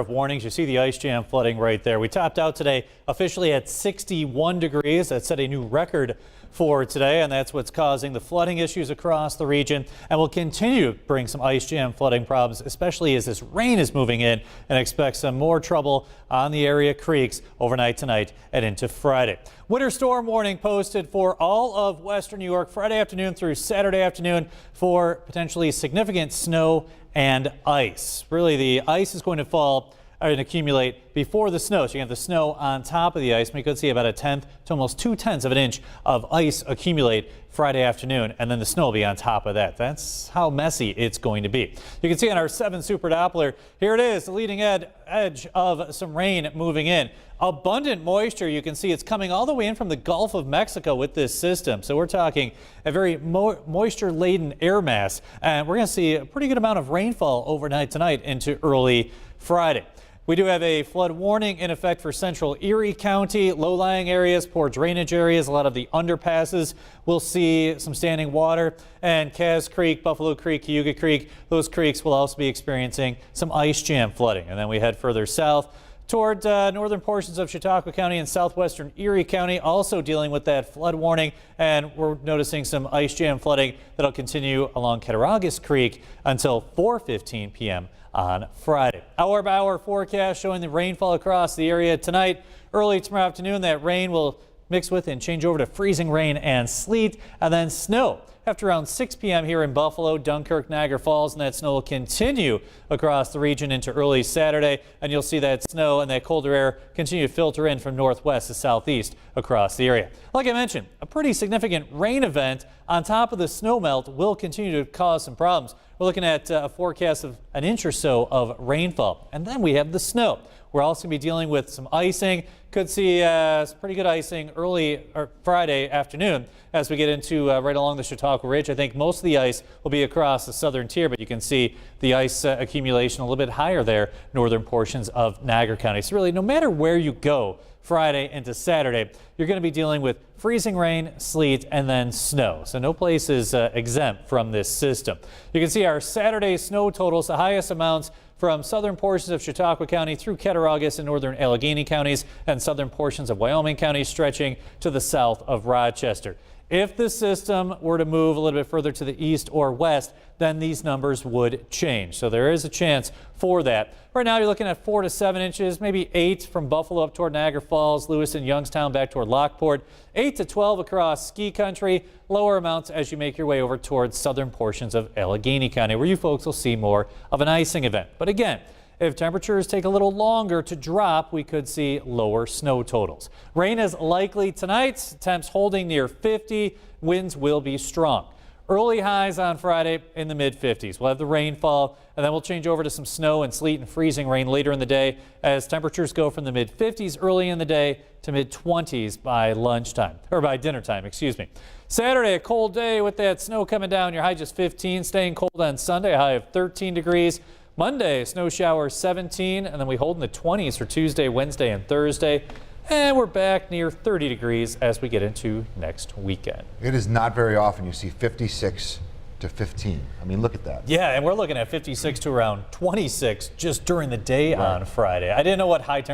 warnings. You see the ice jam flooding right there. We topped out today officially at 61 degrees. That set a new record for today, and that's what's causing the flooding issues across the region, and will continue to bring some ice jam flooding problems, especially as this rain is moving in, and expect some more trouble on the area creeks overnight tonight and into Friday. Winter storm warning posted for all of western New York Friday afternoon through Saturday afternoon for potentially significant snow and ice. Really, the ice is going to fall and accumulate before the snow. So you have the snow on top of the ice. We could see about 1/10 to almost 2/10 of an inch of ice accumulate Friday afternoon, and then the snow will be on top of that. That's how messy it's going to be. You can see on our 7 Super Doppler, here it is, the leading edge of some rain moving in. Abundant moisture. You can see it's coming all the way in from the Gulf of Mexico with this system. So we're talking a very moisture-laden air mass, and we're going to see a pretty good amount of rainfall overnight tonight into early Friday. We do have a flood warning in effect for central Erie County, low-lying areas, poor drainage areas, a lot of the underpasses. We'll see some standing water, and Cass Creek, Buffalo Creek, Cayuga Creek, those creeks will also be experiencing some ice jam flooding. And then we head further south toward northern portions of Chautauqua County and southwestern Erie County, also dealing with that flood warning, and we're noticing some ice jam flooding that'll continue along Cattaraugus Creek until 4:15 p.m. on Friday. Hour-by-hour forecast showing the rainfall across the area tonight. Early tomorrow afternoon, that rain will mix with and change over to freezing rain and sleet, and then snow after around 6 p.m. here in Buffalo, Dunkirk, Niagara Falls, and that snow will continue across the region into early Saturday, and you'll see that snow and that colder air continue to filter in from northwest to southeast across the area. Like I mentioned, a pretty significant rain event on top of the snow melt will continue to cause some problems. We're looking at a forecast of an inch or so of rainfall, and then we have the snow. We're also going to be dealing with some icing. Could see some pretty good icing early Friday afternoon as we get into right along the Chautauqua Ridge. I think most of the ice will be across the southern tier, but you can see the ice accumulation a little bit higher there, northern portions of Niagara County. So really, no matter where you go Friday into Saturday, you're going to be dealing with freezing rain, sleet, and then snow. So no place is exempt from this system. You can see our Saturday snow totals, the highest amounts from southern portions of Chautauqua County through Cattaraugus and northern Allegheny counties, and southern portions of Wyoming County stretching to the south of Rochester. If the system were to move a little bit further to the east or west, then these numbers would change. So there is a chance for that. Right now you're looking at 4 to 7 inches, maybe 8 from Buffalo up toward Niagara Falls, Lewiston, Youngstown back toward Lockport, 8 to 12 across ski country, lower amounts as you make your way over towards southern portions of Allegheny County, where you folks will see more of an icing event. But again, if temperatures take a little longer to drop, we could see lower snow totals. Rain is likely tonight, temps holding near 50, winds will be strong. Early highs on Friday in the mid-50s. We'll have the rainfall, and then we'll change over to some snow and sleet and freezing rain later in the day as temperatures go from the mid-50s early in the day to mid-20s by lunchtime, or by dinner time, excuse me. Saturday, a cold day with that snow coming down. Your high just 15, staying cold on Sunday, a high of 13 degrees. Monday, snow shower 17, and then we hold in the 20s for Tuesday, Wednesday, and Thursday. And we're back near 30 degrees as we get into next weekend. It is not very often you see 56 to 15. I mean, look at that. Yeah, and we're looking at 56 to around 26 just during the day on Friday. I didn't know what high temperature